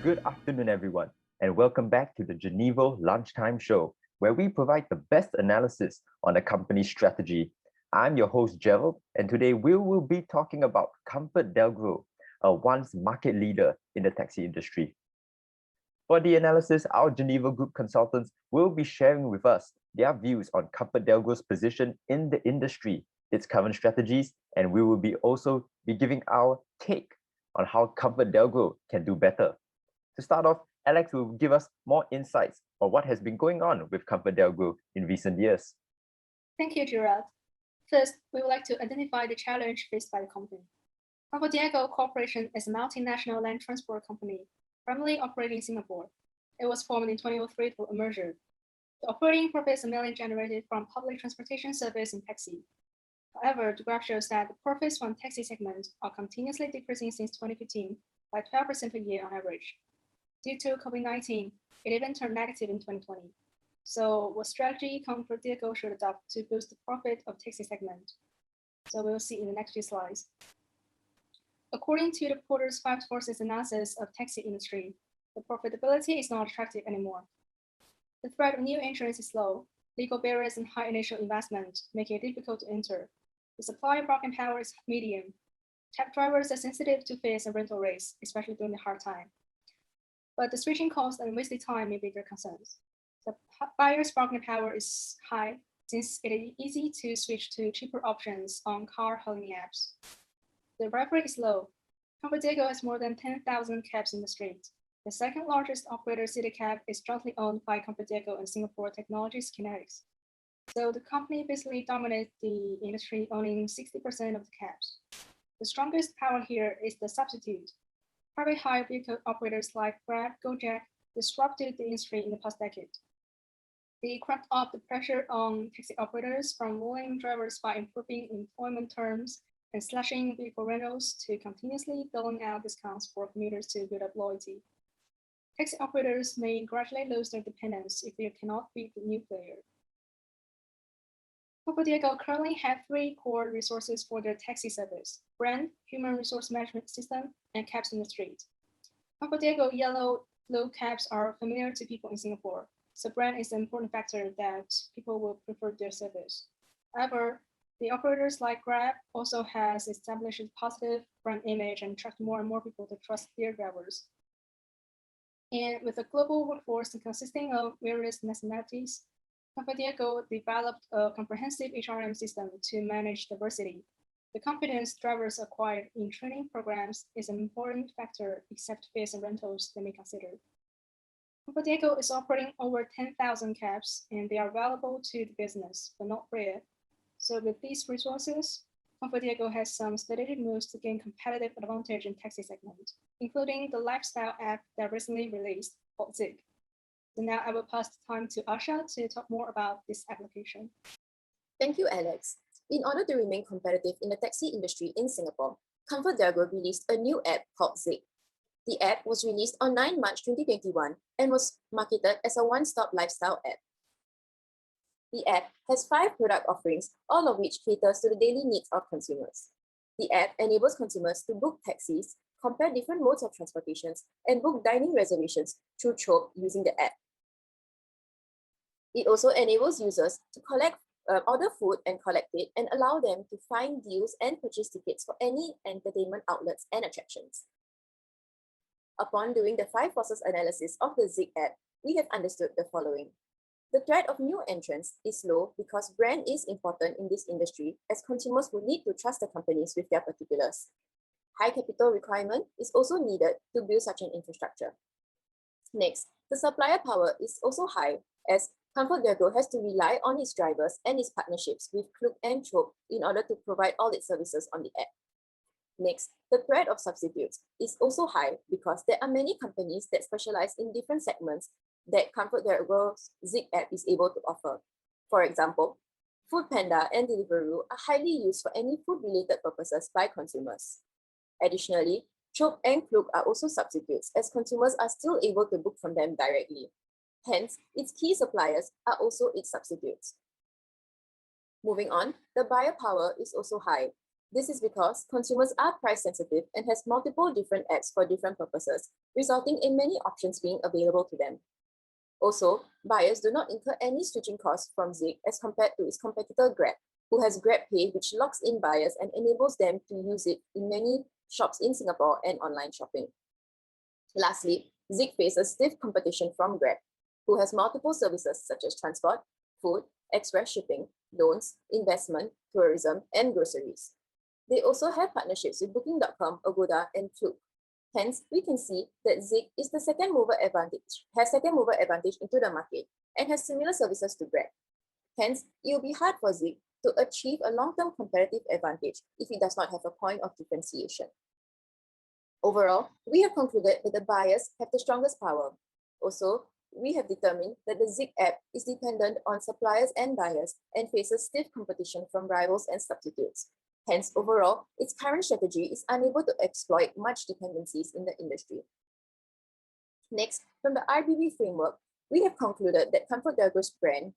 Good afternoon, everyone, and welcome back to the Geneva Lunchtime Show, where we provide the best analysis on a company's strategy. I'm your host, Gerald, and today we will be talking about Comfort Delgro, a once market leader in the taxi industry. For the analysis, our Geneva Group consultants will be sharing with us their views on Comfort Delgro's position in the industry, its current strategies, and we will be also be giving our take on how Comfort Delgro can do better. To start off, Alex will give us more insights on what has been going on with Comfort Delgro in recent years. Thank you, Gerard. First, we would like to identify the challenge faced by the company. Comfort Delgro Corporation is a multinational land transport company, primarily operating in Singapore. It was formed in 2003 through a merger. The operating profits are mainly generated from public transportation service and taxi. However, the graph shows that the profits from taxi segment are continuously decreasing since 2015 by 12% per year on average. Due to COVID-19, it even turned negative in 2020. So what strategy Comfort Delgro should adopt to boost the profit of taxi segment? So we will see in the next few slides. According to the Porter's 5 Forces analysis of taxi industry, the profitability is not attractive anymore. The threat of new entrants is low. Legal barriers and high initial investment make it difficult to enter. The supply of bargaining power is medium. Cab drivers are sensitive to fares and rental rates, especially during the hard time. But the switching cost and wasted time may be their concerns. The buyer's bargaining power is high since it is easy to switch to cheaper options on car hailing apps. The drive rate is low. Comfort Delgro has more than 10,000 cabs in the street. The second largest operator, CityCab, is jointly owned by Comfort Delgro and Singapore Technologies Kinetics. So the company basically dominates the industry, owning 60% of the cabs. The strongest power here is the substitute. Private hire vehicle operators like Grab, Gojek disrupted the industry in the past decade. They cranked up the pressure on taxi operators from ruling drivers by improving employment terms and slashing vehicle rentals to continuously doling out discounts for commuters to build up loyalty. Taxi operators may gradually lose their dependence if they cannot beat the new player. Comfort Delgro currently have 3 core resources for their taxi service: brand, human resource management system, and cabs in the street. Comfort Delgro yellow flow cabs are familiar to people in Singapore, so brand is an important factor that people will prefer their service. However, the operators like Grab also has established a positive brand image and attract more and more people to trust their drivers. And with a global workforce consisting of various nationalities, Comfort Delgro developed a comprehensive HRM system to manage diversity. The competence drivers acquired in training programs is an important factor, except fares and rentals they may consider. Comfort Delgro is operating over 10,000 cabs, and they are available to the business, but not rare. So with these resources, Comfort Delgro has some strategic moves to gain competitive advantage in taxi segment, including the lifestyle app that recently released called Zig. So now I will pass the time to Asha to talk more about this application. Thank you, Alex. In order to remain competitive in the taxi industry in Singapore, Comfort Delgro released a new app called Zig. The app was released on 9 March 2021 and was marketed as a one-stop lifestyle app. The app has 5 product offerings, all of which caters to the daily needs of consumers. The app enables consumers to book taxis, compare different modes of transportations, and book dining reservations through Chope using the app. It also enables users to order food and collect it, and allow them to find deals and purchase tickets for any entertainment outlets and attractions. Upon doing the 5 forces analysis of the Zig app, we have understood the following. The threat of new entrants is low because brand is important in this industry, as consumers will need to trust the companies with their particulars. High capital requirement is also needed to build such an infrastructure. Next, the supplier power is also high, as Comfort Delgro has to rely on its drivers and its partnerships with Klook and Chope in order to provide all its services on the app. Next, the threat of substitutes is also high because there are many companies that specialize in different segments that Comfort Delgro's Zig app is able to offer. For example, Foodpanda and Deliveroo are highly used for any food-related purposes by consumers. Additionally, Chope and Klook are also substitutes, as consumers are still able to book from them directly. Hence, its key suppliers are also its substitutes. Moving on, the buyer power is also high. This is because consumers are price sensitive and has multiple different apps for different purposes, resulting in many options being available to them. Also, buyers do not incur any switching costs from Zig as compared to its competitor Grab, who has GrabPay, which locks in buyers and enables them to use it in many shops in Singapore and online shopping. Lastly, Zig faces stiff competition from Grab, who has multiple services such as transport, food, express shipping, loans, investment, tourism, and groceries. They also have partnerships with Booking.com, Agoda, and Klook. Hence, we can see that Zig is the has second mover advantage into the market and has similar services to Grab. Hence, it will be hard for Zig to achieve a long-term competitive advantage if it does not have a point of differentiation. Overall, we have concluded that the buyers have the strongest power. Also, we have determined that the Zig app is dependent on suppliers and buyers and faces stiff competition from rivals and substitutes. Hence, overall, its current strategy is unable to exploit much dependencies in the industry. Next, from the RBB framework, we have concluded that ComfortDelgro's brand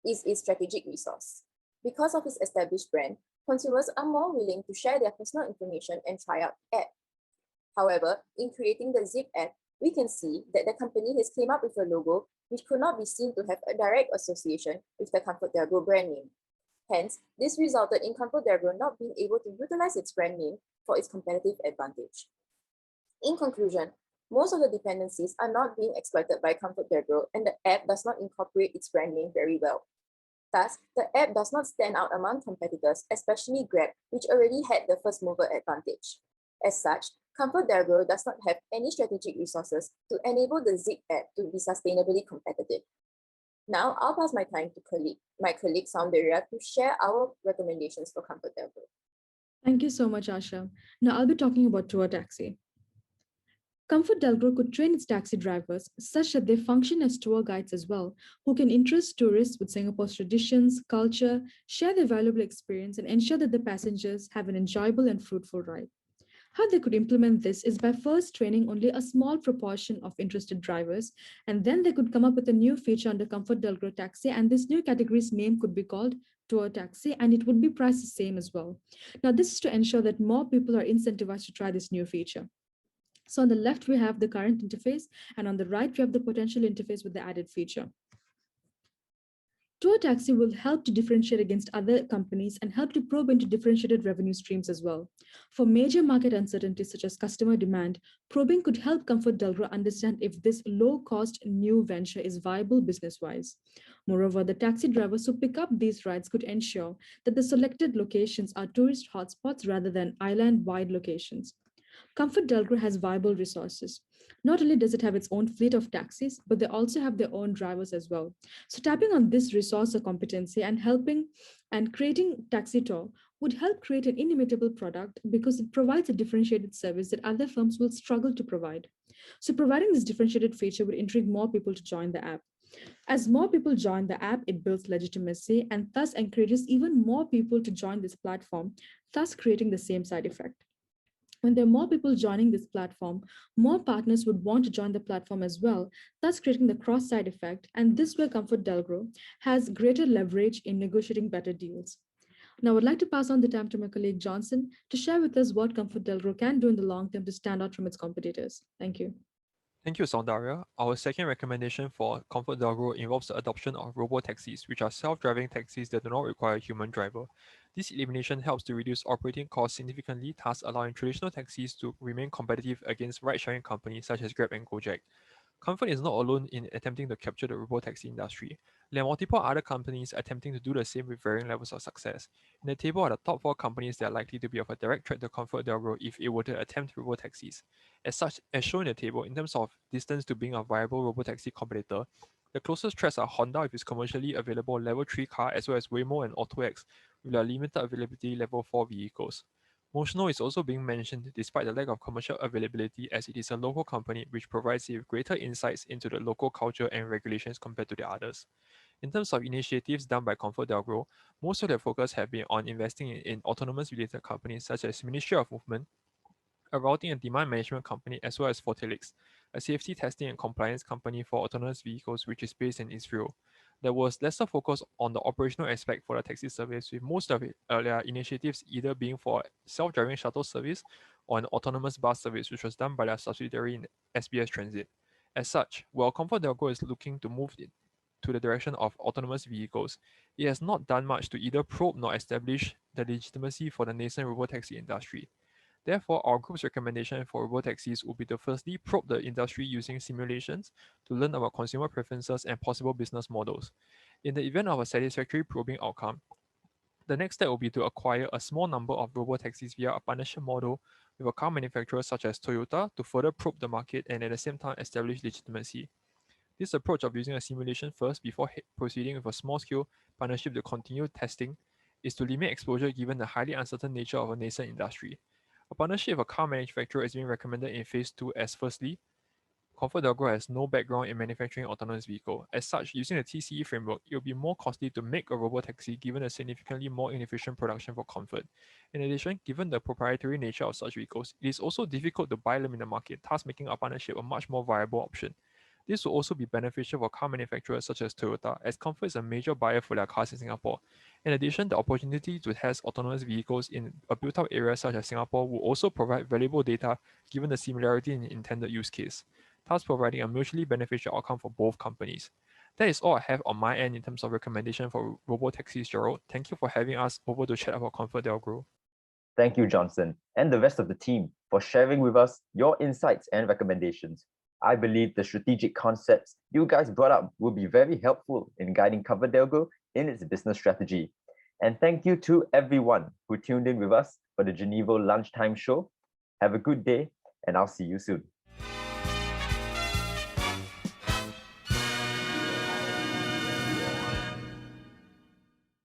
is its strategic resource. Because of its established brand, consumers are more willing to share their personal information and try out the app. However, in creating the Zig app, we can see that the company has came up with a logo which could not be seen to have a direct association with the ComfortDelgro brand name. Hence, this resulted in ComfortDelgro not being able to utilize its brand name for its competitive advantage. In conclusion, most of the dependencies are not being exploited by ComfortDelgro, and the app does not incorporate its brand name very well. Thus, the app does not stand out among competitors, especially Grab, which already had the first mover advantage. As such, ComfortDelgro does not have any strategic resources to enable the Zig app to be sustainably competitive. Now, I'll pass my time to my colleague Soundarya to share our recommendations for ComfortDelgro. Thank you so much, Asha. Now I'll be talking about tour taxi. ComfortDelgro could train its taxi drivers such that they function as tour guides as well, who can interest tourists with Singapore's traditions, culture, share their valuable experience, and ensure that the passengers have an enjoyable and fruitful ride. How they could implement this is by first training only a small proportion of interested drivers, and then they could come up with a new feature under ComfortDelgro Taxi, and this new category's name could be called Tour Taxi, and it would be priced the same as well. Now, this is to ensure that more people are incentivized to try this new feature. So on the left, we have the current interface, and on the right, we have the potential interface with the added feature. Tour taxi will help to differentiate against other companies and help to probe into differentiated revenue streams as well. For major market uncertainties such as customer demand, probing could help ComfortDelgro understand if this low-cost new venture is viable business-wise. Moreover, the taxi drivers who pick up these rides could ensure that the selected locations are tourist hotspots rather than island-wide locations. ComfortDelgro has viable resources. Not only does it have its own fleet of taxis, but they also have their own drivers as well. So tapping on this resource or competency and helping and creating Taxi Tour would help create an inimitable product because it provides a differentiated service that other firms will struggle to provide. So providing this differentiated feature would intrigue more people to join the app. As more people join the app, it builds legitimacy and thus encourages even more people to join this platform, thus creating the same side effect. When there are more people joining this platform, more partners would want to join the platform as well, thus creating the cross-side effect. And this way, ComfortDelgro has greater leverage in negotiating better deals. Now, I would like to pass on the time to my colleague Johnson to share with us what ComfortDelgro can do in the long term to stand out from its competitors. Thank you. Thank you, Soundarya. Our second recommendation for ComfortDelgro involves the adoption of robo-taxis, which are self-driving taxis that do not require a human driver. This elimination helps to reduce operating costs significantly, thus allowing traditional taxis to remain competitive against ride-sharing companies such as Grab and Gojek. Comfort is not alone in attempting to capture the robo-taxi industry. There are multiple other companies attempting to do the same with varying levels of success. In the table are the top 4 companies that are likely to be of a direct threat to ComfortDelgro if it were to attempt robo-taxis. As such, as shown in the table, in terms of distance to being a viable robo-taxi competitor, the closest threats are Honda with its commercially available Level 3 car, as well as Waymo and AutoX with their limited availability Level 4 vehicles. Motional is also being mentioned despite the lack of commercial availability, as it is a local company which provides you with greater insights into the local culture and regulations compared to the others. In terms of initiatives done by ComfortDelgro, most of their focus have been on investing in autonomous related companies such as Ministry of Movement, a routing and demand management company, as well as Fortelix, a safety testing and compliance company for autonomous vehicles which is based in Israel. There was lesser focus on the operational aspect for the taxi service, with most of their initiatives either being for self-driving shuttle service or an autonomous bus service, which was done by their subsidiary in SBS Transit. As such, while ComfortDelGro is looking to move to the direction of autonomous vehicles, it has not done much to either probe nor establish the legitimacy for the nascent robotaxi industry. Therefore, our group's recommendation for robotaxis would be to firstly probe the industry using simulations to learn about consumer preferences and possible business models. In the event of a satisfactory probing outcome, the next step will be to acquire a small number of robotaxis via a partnership model with a car manufacturer such as Toyota to further probe the market and at the same time establish legitimacy. This approach of using a simulation first before proceeding with a small-scale partnership to continue testing is to limit exposure given the highly uncertain nature of a nascent industry. A partnership with a car manufacturer is being recommended in phase 2 as firstly, ComfortDelGro has no background in manufacturing autonomous vehicle. As such, using the TCE framework, it will be more costly to make a robotaxi given the significantly more inefficient production for comfort. In addition, given the proprietary nature of such vehicles, it is also difficult to buy them in the market, thus making a partnership a much more viable option. This will also be beneficial for car manufacturers such as Toyota, as Comfort is a major buyer for their cars in Singapore. In addition, the opportunity to test autonomous vehicles in a built-up area such as Singapore will also provide valuable data given the similarity in the intended use case, thus providing a mutually beneficial outcome for both companies. That is all I have on my end in terms of recommendation for robotaxis, Gerald. Thank you for having us over to chat about ComfortDelGro. Thank you, Johnson, and the rest of the team for sharing with us your insights and recommendations. I believe the strategic concepts you guys brought up will be very helpful in guiding ComfortDelGro in its business strategy. And thank you to everyone who tuned in with us for the Genevo Lunchtime Show. Have a good day, and I'll see you soon.